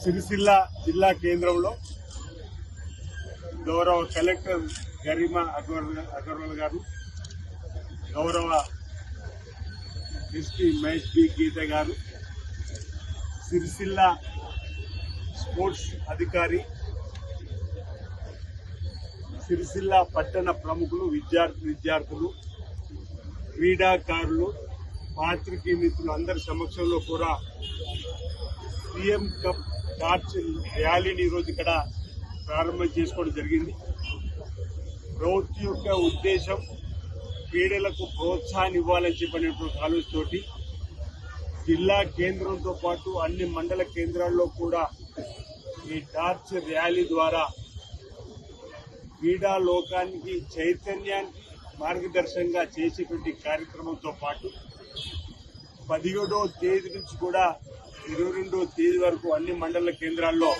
సిరిసిల్ల జిల్లా కేంద్రంలో గౌరవ కలెక్టర్ గరిమా అగర్వాల్ గారు, గౌరవ ఎస్పీ మహేష్ బి గీత గారు, సిరిసిల్ల స్పోర్ట్స్ అధికారి, సిరిసిల్ల పట్టణ ప్రముఖులు, విద్యార్థులు, క్రీడాకారులు, పాత్రికేయ మిత్రులు అందరి సమక్షంలో కూడా సీఎం కప్ టార్చ్ ర్యాలీని ఈరోజు ఇక్కడ ప్రారంభం చేసుకోవడం జరిగింది. ప్రభుత్వం యొక్క ఉద్దేశం క్రీడలకు ప్రోత్సాహాన్ని ఇవ్వాలని చెప్పినటువంటి ఆలోచనతోటి జిల్లా కేంద్రంతో పాటు అన్ని మండల కేంద్రాల్లో కూడా ఈ టార్చ్ ర్యాలీ ద్వారా క్రీడా లోకానికి చైతన్యానికి మార్గదర్శకంగా చేసేటువంటి కార్యక్రమంతో పాటు 17వ తేదీ నుంచి కూడా 22వ తేదీ వరకు అన్ని మండల కేంద్రాల్లో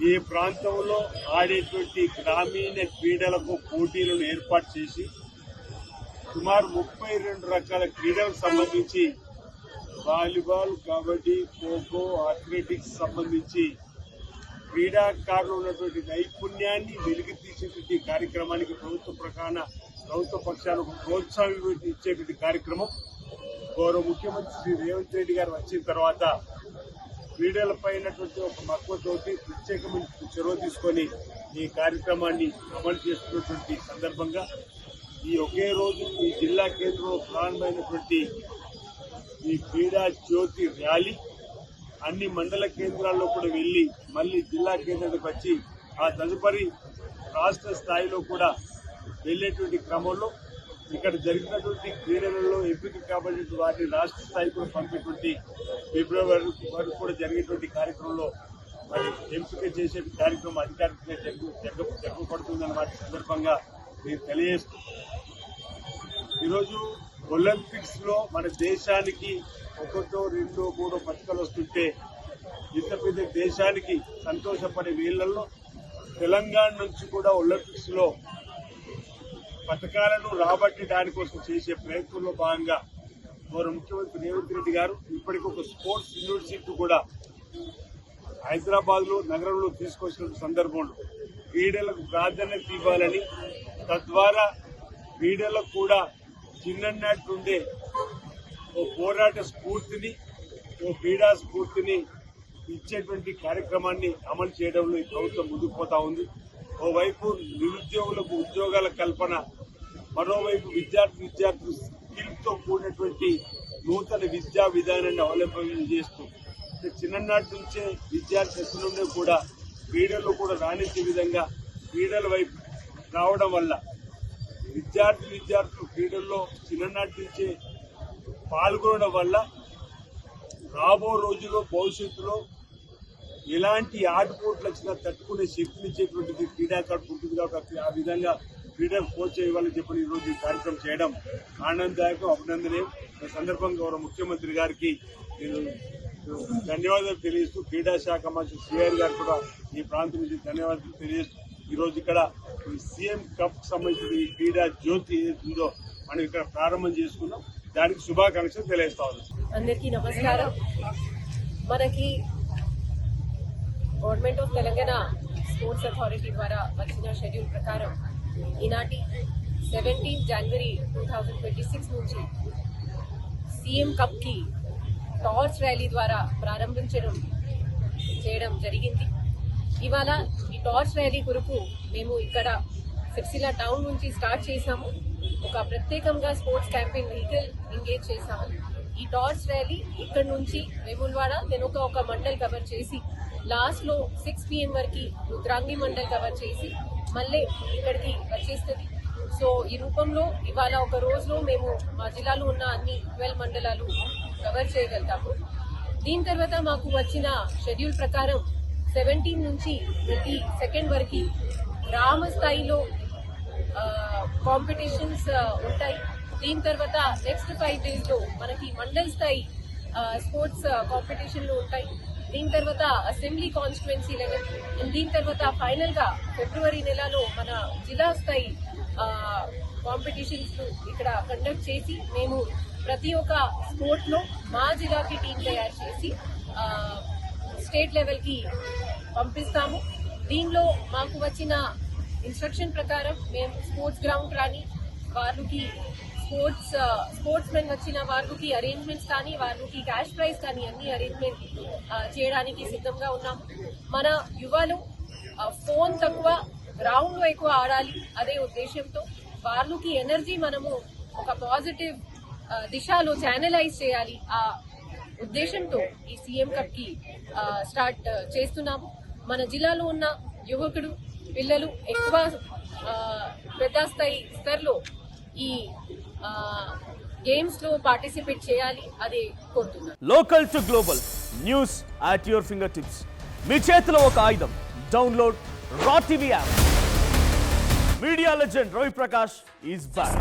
ఈ ప్రాంతంలో ఆడేటువంటి గ్రామీణ క్రీడలకు పోటీలను ఏర్పాటు చేసి సుమారు 32 రకాల క్రీడలకు సంబంధించి వాలీబాల్, కబడ్డీ, ఖోఖో, అథ్లెటిక్స్ సంబంధించి క్రీడాకారులు ఉన్నటువంటి నైపుణ్యాన్ని వెలికి తీసేటువంటి కార్యక్రమానికి ప్రభుత్వ పక్షాలకు ప్రోత్సాహం ఇచ్చేటువంటి కార్యక్రమం గౌరవ ముఖ్యమంత్రి శ్రీ రేవంత్ రెడ్డి గారు వచ్చిన తర్వాత క్రీడలపైనటువంటి ఒక మక్కువతోటి ప్రత్యేకమైన చొరవ తీసుకొని ఈ కార్యక్రమాన్ని అమలు చేస్తున్నటువంటి సందర్భంగా ఈ ఒకే రోజు ఈ జిల్లా కేంద్రంలో ప్రారంభమైనటువంటి ఈ క్రీడా జ్యోతి ర్యాలీ అన్ని మండల కేంద్రాల్లో కూడా వెళ్లి మళ్లీ జిల్లా కేంద్రానికి వచ్చి ఆ తదుపరి రాష్ట్ర స్థాయిలో కూడా వెళ్లేటువంటి క్రమంలో ఇక్కడ జరిగినటువంటి క్రీడలలో ఎంపిక కాబట్టి వాటిని రాష్ట్ర స్థాయికి కూడా పంపేటువంటి ఫిబ్రవరి వరకు కూడా జరిగేటువంటి కార్యక్రమంలో మరి ఎంపిక చేసే కార్యక్రమం అధికారికంగా జరగబడుతుందన్న వాటి సందర్భంగా నేను తెలియజేస్తూ ఈరోజు ఒలింపిక్స్ లో మన దేశానికి 1, 2, 3 పథకాలు వస్తుంటే ఇంత పెద్ద దేశానికి సంతోషపడే వేళ్లలో తెలంగాణ నుంచి కూడా ఒలింపిక్స్ లో పథకాలను రాబట్టడానికి కోసం చేసే ప్రయత్నంలో భాగంగా గౌరవ ముఖ్యమంత్రి రేవంత్ రెడ్డి గారు ఇప్పటికి ఒక స్పోర్ట్స్ యూనివర్సిటీ కూడా హైదరాబాద్ లో నగరంలో తీసుకొచ్చిన సందర్భంలో క్రీడలకు ప్రాధాన్యత ఇవ్వాలని, తద్వారా క్రీడలకు కూడా చిన్ననాటి నుండే ఓ పోరాట స్ఫూర్తిని, ఓ క్రీడా స్ఫూర్తిని ఇచ్చేటువంటి కార్యక్రమాన్ని అమలు చేయడంలో ఈ ప్రభుత్వం ముందుకు పోతా ఉంది. ఓవైపు నిరుద్యోగులకు ఉద్యోగాల కల్పన, మరోవైపు విద్యార్థులు స్కిల్తో కూడినటువంటి నూతన విద్యా విధానాన్ని అవలంబన చేస్తూ చిన్ననాటి నుంచే విద్యార్థి దశ నుండి కూడా క్రీడల్లో కూడా రాణించే విధంగా క్రీడల వైపు రావడం వల్ల విద్యార్థులు క్రీడల్లో చిన్ననాటి నుంచే పాల్గొనడం వల్ల రాబో రోజుల్లో భవిష్యత్తులో ఎలాంటి ఆటపోట్లు వచ్చినా తట్టుకునే శక్తినిచ్చేటువంటిది క్రీడాకారుడు ఉంటుంది కాబట్టి ఆ విధంగా క్రీడలు కోచ్ ఇవ్వాలని చెప్పి ఈరోజు ఈ కార్యక్రమం చేయడం ఆనందదాయకం, అభినందనీయం. ఈ సందర్భంగా గౌరవ ముఖ్యమంత్రి గారికి నేను ధన్యవాదాలు తెలియజేస్తూ క్రీడా శాఖ మంత్రి సిఆర్ గారు కూడా ఈ ప్రాంతం నుంచి ధన్యవాదాలు తెలియజేస్తూ ఈరోజు ఇక్కడ సీఎం కప్ సంబంధించిన ఈ క్రీడా జ్యోతి ఏదైతుందో మనం ఇక్కడ ప్రారంభం చేసుకున్నాం. దానికి శుభాకాంక్షలు తెలియజేస్తా ఉన్నాం. అందరికీ నమస్కారం. మనకి government of Telangana sports authority ద్వారా వచ్చిన షెడ్యూల్ ప్రకారం ఈనాటి 17 జనవరి 2026 నుంచి సీఎం కప్ కి టార్చ్ ర్యాలీ ద్వారా చేయడం జరిగింది. ఇవాళ ఈ టార్చ్ ర్యాలీ కొరకు మేము ఇక్కడ సిరిసిల్ల టౌన్ నుంచి స్టార్ట్ చేశాము. ఒక ప్రత్యేకంగా స్పోర్ట్స్ క్యాంపెయిన్ వెహికల్ ఎంగేజ్ చేశాము. ఈ టార్చ్ ర్యాలీ ఇక్కడ నుంచి వేములవాడ ఒక మండల్ కవర్ చేసి లాస్ట్ లో 6 PM వరకు రుద్రాంగి మండల్ కవర్ చేసి మళ్ళీ ఇక్కడికి వచ్చేస్తుంది. సో ఈ రూపంలో ఇవాళ ఒక రోజులో మేము మా జిల్లాలో ఉన్న అన్ని 12 మండలాలు కవర్ చేయగలుగుతాము. దీని తర్వాత మాకు వచ్చిన షెడ్యూల్ ప్రకారం 17 నుంచి 22 వరకు గ్రామ స్థాయిలో కాంపిటీషన్స్ ఉంటాయి. దీని తర్వాత నెక్స్ట్ 5 days లో మనకి మండల్ స్థాయి స్పోర్ట్స్ కాంపిటీషన్లు ఉంటాయి. దీని తర్వాత అసెంబ్లీ కాన్స్టిట్యుయెన్సీ లెవెల్, దీని తర్వాత ఫైనల్ గా ఫిబ్రవరి నెలలో మన జిల్లా స్థాయి కాంపిటీషన్స్ ఇక్కడ కండక్ట్ చేసి మేము ప్రతి ఒక్క స్పోర్ట్ లో మా జిల్లాకి టీం తయారు చేసి స్టేట్ లెవెల్కి పంపిస్తాము. దీనిలో మాకు వచ్చిన ఇన్స్ట్రక్షన్ ప్రకారం మేము స్పోర్ట్స్ గ్రౌండ్ కానీ వాళ్ళకి స్పోర్ట్స్ మెన్ వచ్చిన వాళ్ళకి అరేంజ్మెంట్స్ కానీ వాళ్ళకి క్యాష్ ప్రైజ్ కానీ అన్ని అరేంజ్మెంట్ చేయడానికి సిద్ధంగా ఉన్నాము. మన యువలు ఫోన్ తక్కువ గ్రౌండ్ లో ఎక్కువ ఆడాలి అదే ఉద్దేశంతో వాళ్ళకి ఎనర్జీ మనము ఒక పాజిటివ్ దిశలో ఛానలైజ్ చేయాలి ఆ ఉద్దేశంతో ఈ సీఎం కప్ కి స్టార్ట్ చేస్తున్నాము. మన జిల్లాలో ఉన్న యువకుడు పిల్లలు ఎక్కువ పెద్ద స్థాయిలో ఈ గేమ్స్ లో పార్టిసిపేట్ చేయాలి అదే కోరుతున్నాను. Local to global news at your finger tips. మీ చేతిలో ఒక ఆయుధం. Download raw TV app. Media legend Ravi Prakash is back.